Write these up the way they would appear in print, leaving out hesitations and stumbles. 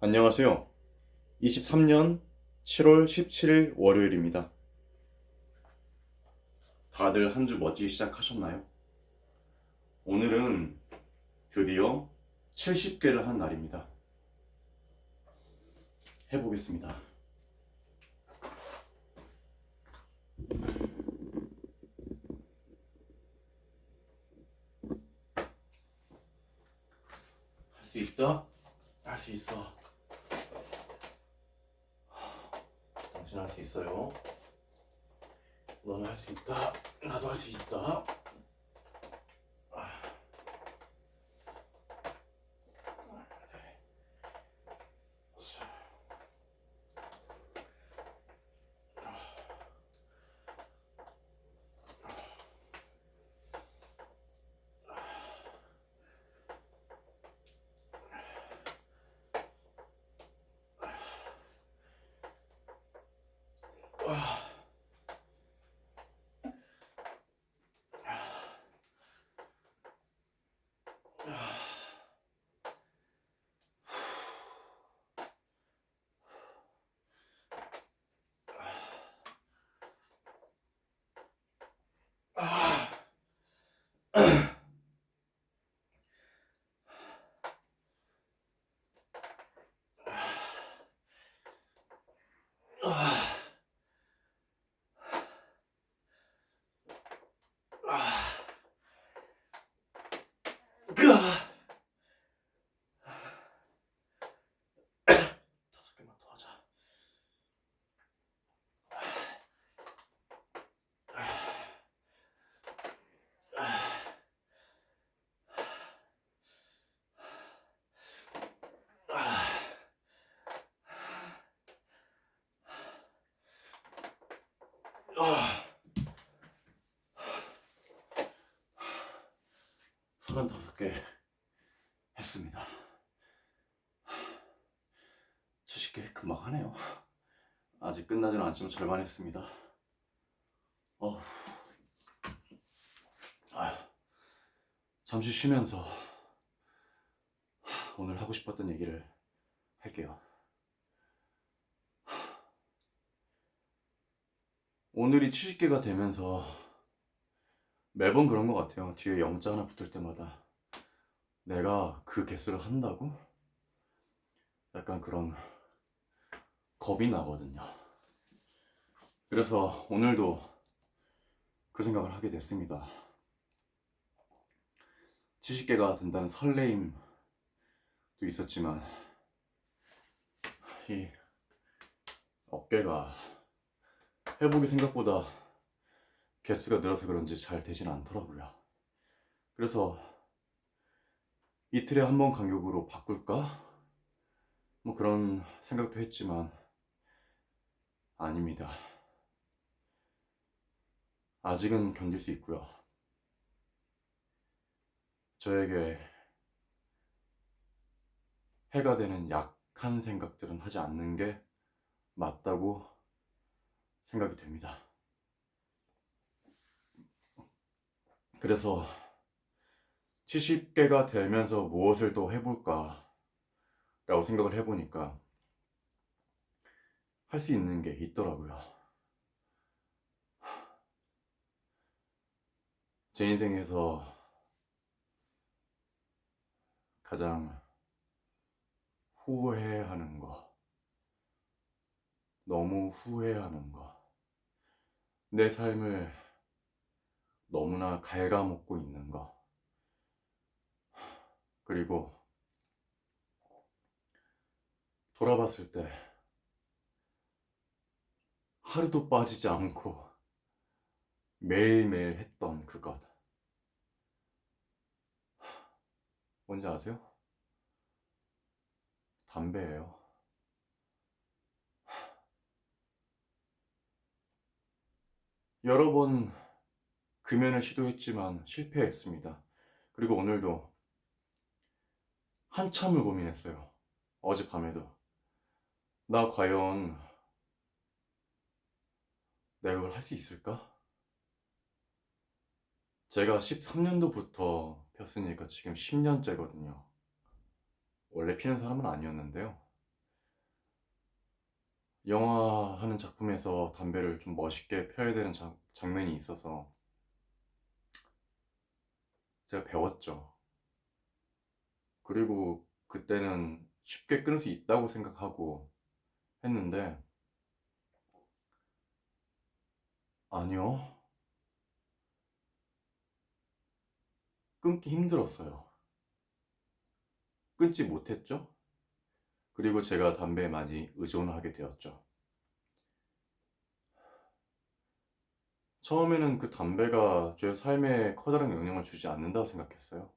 안녕하세요. 23년 7월 17일 월요일입니다. 다들 한 주 멋지게 시작하셨나요? 오늘은 드디어 70개를 한 날입니다. 해보겠습니다. 할 수 있다? 할 수 있어. 당신 할 수 있어요. 너는 할 수 있다. 나도 할 수 있다. 다섯 개만 더 하자. 아, 35개 했습니다. 70개 금방 하네요. 아직 끝나진 않지만 절반 했습니다. 잠시 쉬면서 오늘 하고 싶었던 얘기를 할게요. 오늘이 70개가 되면서 매번 그런 것 같아요. 뒤에 영자 하나 붙을 때마다 내가 그 개수를 한다고? 약간 그런 겁이 나거든요. 그래서 오늘도 그 생각을 하게 됐습니다. 70개가 된다는 설레임도 있었지만 이 어깨가 회복이 생각보다 개수가 늘어서 그런지 잘 되진 않더라고요. 그래서 이틀에 한 번 간격으로 바꿀까? 뭐 그런 생각도 했지만 아닙니다. 아직은 견딜 수 있고요. 저에게 해가 되는 약한 생각들은 하지 않는 게 맞다고 생각이 됩니다. 그래서 70개가 되면서 무엇을 더 해볼까 라고 생각을 해보니까 할 수 있는 게 있더라고요. 제 인생에서 가장 후회하는 거, 너무 후회하는 거, 내 삶을 너무나 갉아먹고 있는 거, 그리고 돌아봤을 때 하루도 빠지지 않고 매일매일 했던 그것. 뭔지 아세요? 담배예요. 여러 번 금연을 시도했지만 실패했습니다. 그리고 오늘도 한참을 고민했어요. 어젯밤에도. 나 과연 내가 그걸 할 수 있을까? 제가 13년도부터 폈으니까 지금 10년째거든요. 원래 피는 사람은 아니었는데요. 영화 하는 작품에서 담배를 좀 멋있게 펴야 되는 장면이 있어서 제가 배웠죠. 그리고 그때는 쉽게 끊을 수 있다고 생각하고 했는데, 아니요. 끊기 힘들었어요. 끊지 못했죠. 그리고 제가 담배에 많이 의존하게 되었죠. 처음에는 그 담배가 제 삶에 커다란 영향을 주지 않는다고 생각했어요.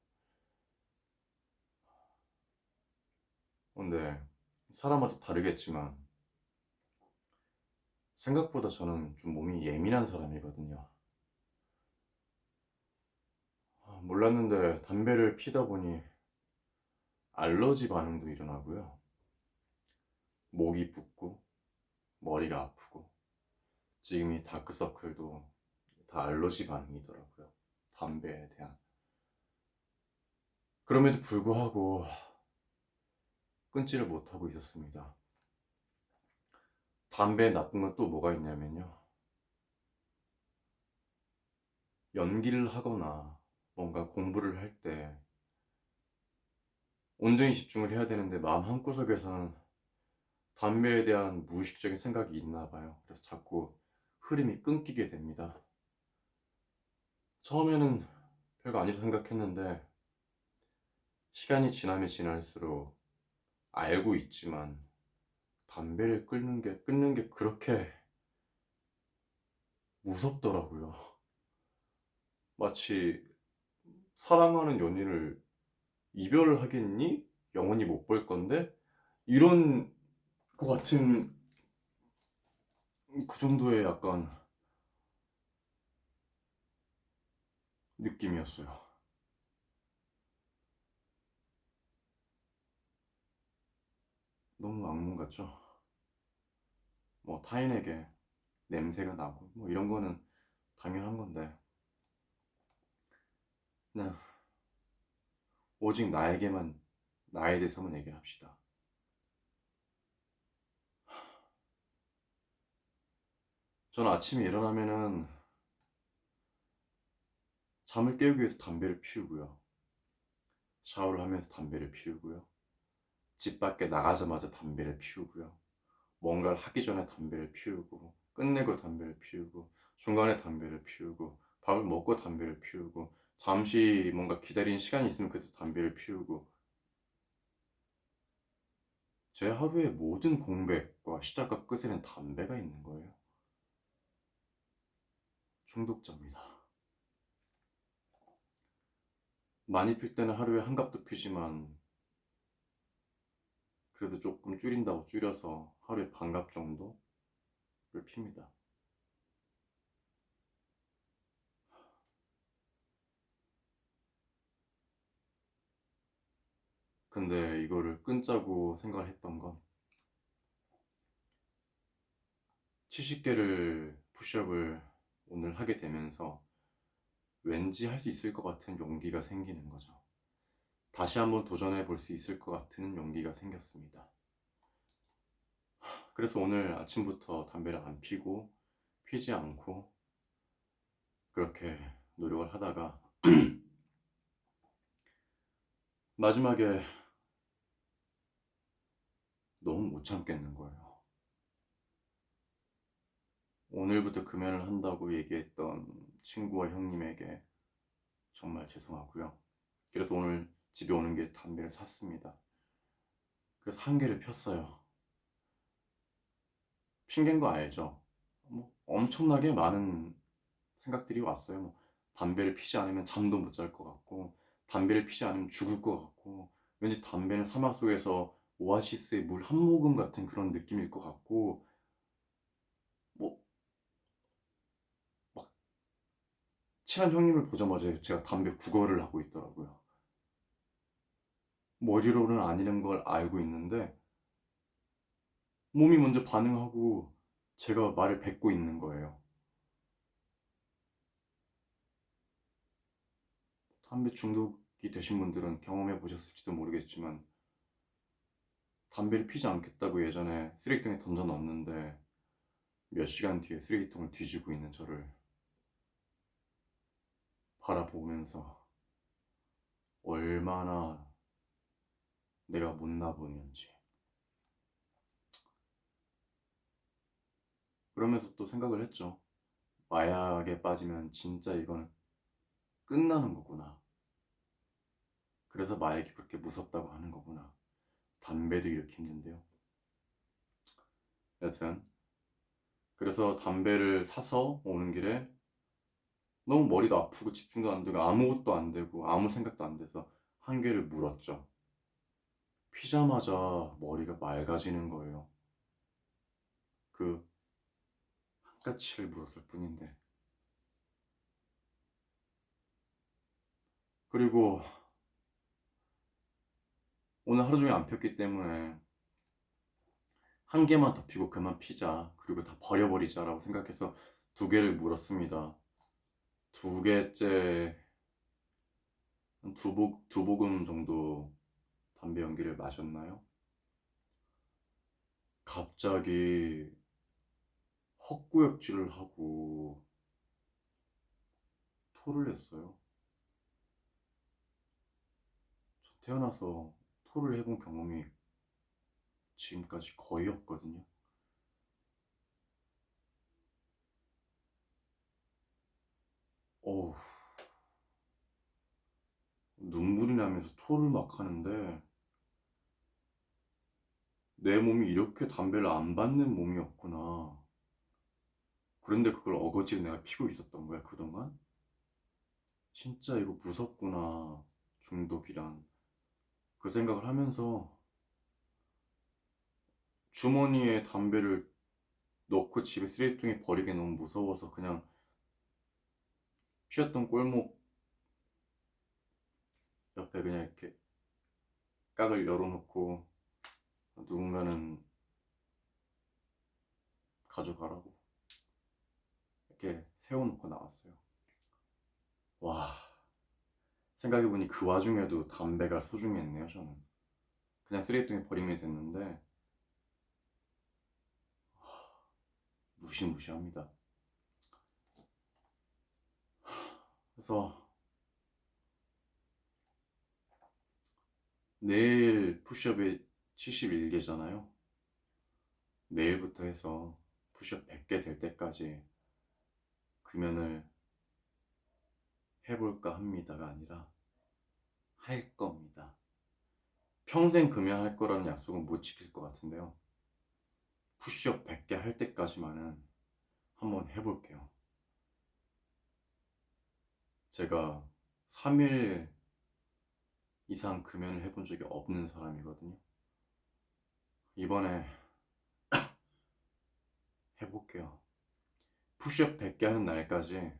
근데 사람마다 다르겠지만 생각보다 저는 좀 몸이 예민한 사람이거든요. 몰랐는데 담배를 피다 보니 알러지 반응도 일어나고요. 목이 붓고 머리가 아프고 지금 이 다크서클도 다 알러지 반응이더라고요. 담배에 대한. 그럼에도 불구하고 끊지를 못하고 있었습니다. 담배에 나쁜 건 또 뭐가 있냐면요. 연기를 하거나 뭔가 공부를 할 때 온전히 집중을 해야 되는데 마음 한구석에서는 담배에 대한 무의식적인 생각이 있나 봐요. 그래서 자꾸 흐름이 끊기게 됩니다. 처음에는 별거 아니라 생각했는데 시간이 지나면 지날수록 알고 있지만 담배를 끊는 게 그렇게 무섭더라고요. 마치 사랑하는 연인을 이별하겠니? 영원히 못 볼 건데? 이런 것 같은 그 정도의 약간 느낌이었어요. 너무 악몽 같죠? 뭐 타인에게 냄새가 나고 뭐 이런 거는 당연한 건데 그냥 오직 나에게만 나에 대해서만 얘기를 합시다. 저는 아침에 일어나면은 잠을 깨우기 위해서 담배를 피우고요. 샤워를 하면서 담배를 피우고요. 집 밖에 나가자마자 담배를 피우고요. 뭔가를 하기 전에 담배를 피우고, 끝내고 담배를 피우고, 중간에 담배를 피우고, 밥을 먹고 담배를 피우고, 잠시 뭔가 기다리는 시간이 있으면 그때 담배를 피우고, 제 하루의 모든 공백과 시작과 끝에는 담배가 있는 거예요. 중독자입니다. 많이 필 때는 하루에 한 갑도 피지만, 그래도 조금 줄인다고 줄여서 하루에 반 갑 정도를 핍니다. 근데 이거를 끊자고 생각을 했던 건 70개를 푸시업을 오늘 하게 되면서 왠지 할 수 있을 것 같은 용기가 생기는 거죠. 다시 한번 도전해 볼 수 있을 것 같은 용기가 생겼습니다. 그래서 오늘 아침부터 담배를 안 피고 피지 않고 그렇게 노력을 하다가 마지막에 너무 못 참겠는 거예요. 오늘부터 금연을 한다고 얘기했던 친구와 형님에게 정말 죄송하고요. 그래서 오늘 집에 오는 길에 담배를 샀습니다. 그래서 한 개를 폈어요. 핑계인 거 알죠? 뭐 엄청나게 많은 생각들이 왔어요. 뭐 담배를 피지 않으면 잠도 못 잘 것 같고, 담배를 피지 않으면 죽을 것 같고, 왠지 담배는 사막 속에서 오아시스의 물 한 모금 같은 그런 느낌일 것 같고, 뭐 막 친한 형님을 보자마자 제가 담배 구걸을 하고 있더라고요. 머리로는 아니는 걸 알고 있는데 몸이 먼저 반응하고 제가 말을 뱉고 있는 거예요. 담배 중독이 되신 분들은 경험해 보셨을지도 모르겠지만 담배를 피지 않겠다고 예전에 쓰레기통에 던져 넣었는데 몇 시간 뒤에 쓰레기통을 뒤지고 있는 저를 바라보면서 얼마나 내가 못나 보이는지. 그러면서 또 생각을 했죠. 마약에 빠지면 진짜 이거는 끝나는 거구나. 그래서 마약이 그렇게 무섭다고 하는 거구나. 담배도 이렇게 힘든데요. 여튼 그래서 담배를 사서 오는 길에 너무 머리도 아프고 집중도 안 되고 아무것도 안 되고 아무 생각도 안 돼서 한 개를 물었죠. 피자마자 머리가 맑아지는 거예요. 그 한 까치를 물었을 뿐인데. 그리고 오늘 하루 종일 안 폈기 때문에 한 개만 더 피고 그만 피자. 그리고 다 버려버리자라고 생각해서 두 개를 물었습니다. 두 개째 한 두 모금 정도 담배 연기를 마셨나요? 갑자기 헛구역질을 하고 토를 했어요. 저 태어나서 토를 해본 경험이 지금까지 거의 없거든요. 어우, 눈물이 나면서 토를 막 하는데 내 몸이 이렇게 담배를 안 받는 몸이었구나. 그런데 그걸 어거지로 내가 피고 있었던 거야, 그동안? 진짜 이거 무섭구나, 중독이란. 그 생각을 하면서 주머니에 담배를 넣고 집에 쓰레기통에 버리기 너무 무서워서 그냥 피었던 꼴목 옆에 그냥 이렇게 깍을 열어놓고 누군가는 가져가라고 이렇게 세워놓고 나왔어요. 와, 생각해보니 그 와중에도 담배가 소중했네요, 저는. 그냥 쓰레기통에 버리면 됐는데 무시무시합니다. 그래서 내일 푸시업이 71개잖아요. 내일부터 해서 푸시업 100개 될 때까지 금연을 해볼까 합니다가 아니라 할 겁니다. 평생 금연할 거라는 약속은 못 지킬 것 같은데요. 푸시업 100개 할 때까지만은 한번 해볼게요. 제가 3일 이상 금연을 해본 적이 없는 사람이거든요. 이번에 해볼게요. 푸시업 100개 하는 날까지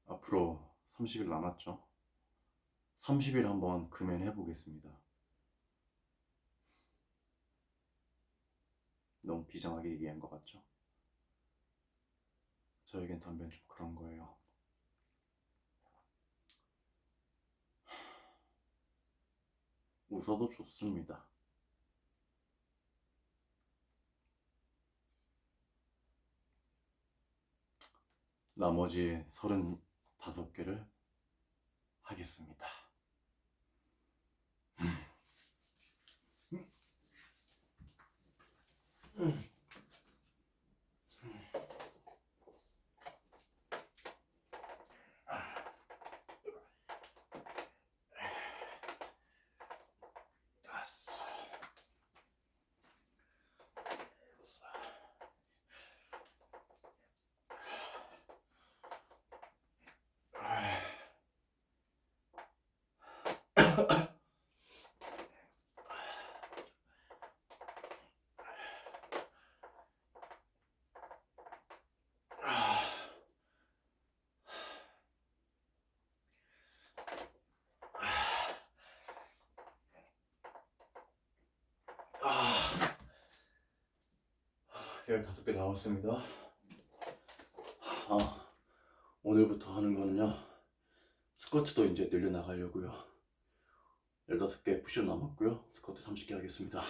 앞으로 30일 남았죠. 30일 한번 금연해 보겠습니다. 너무 비장하게 얘기한 것 같죠? 저에겐 담배는 좀 그런 거예요. 웃어도 좋습니다. 나머지 35개를 하겠습니다. 아, 15개 나왔습니다. 오늘부터 하는 거는요, 스쿼트도 이제 늘려나가려고요. 15개 푸시업 남았고요. 스쿼트 30개 하겠습니다.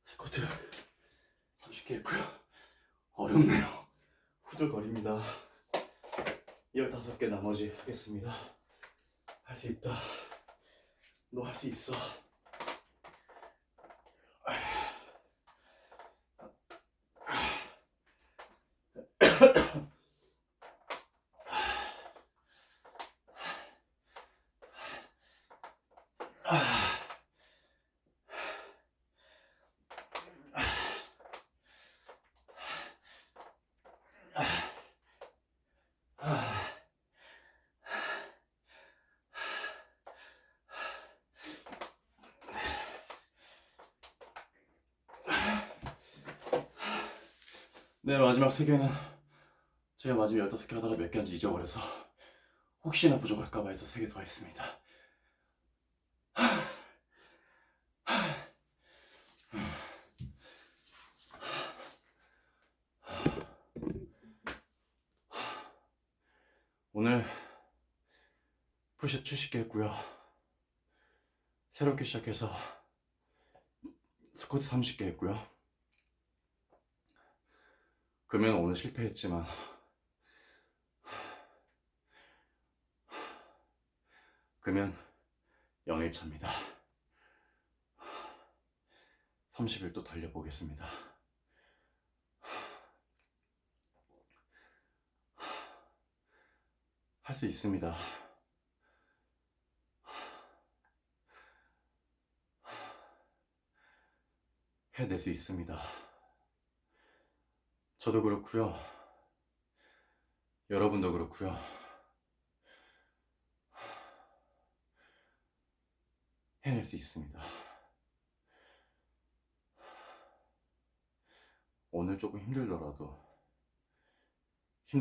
스쿼트 30개 했고요. 어렵네요. 후들거립니다. 15개 나머지 하겠습니다. 할 수 있다. 너 할 수 있어. 네, 마지막 3개는 제가 마지막 15개 하다가 몇 개 한지 잊어버려서 혹시나 부족할까봐 해서 3개 더 했습니다. 오늘 푸시업 70개 했고요. 새롭게 시작해서 스쿼트 30개 했고요. 그러면 오늘 실패했지만 그러면 0일차입니다. 30일 또 달려보겠습니다. 할 수 있습니다. 해낼 수 있습니다. 저도 그렇고요. 여러분도 그렇고요. 해낼 수 있습니다. 오늘 조금 힘들더라도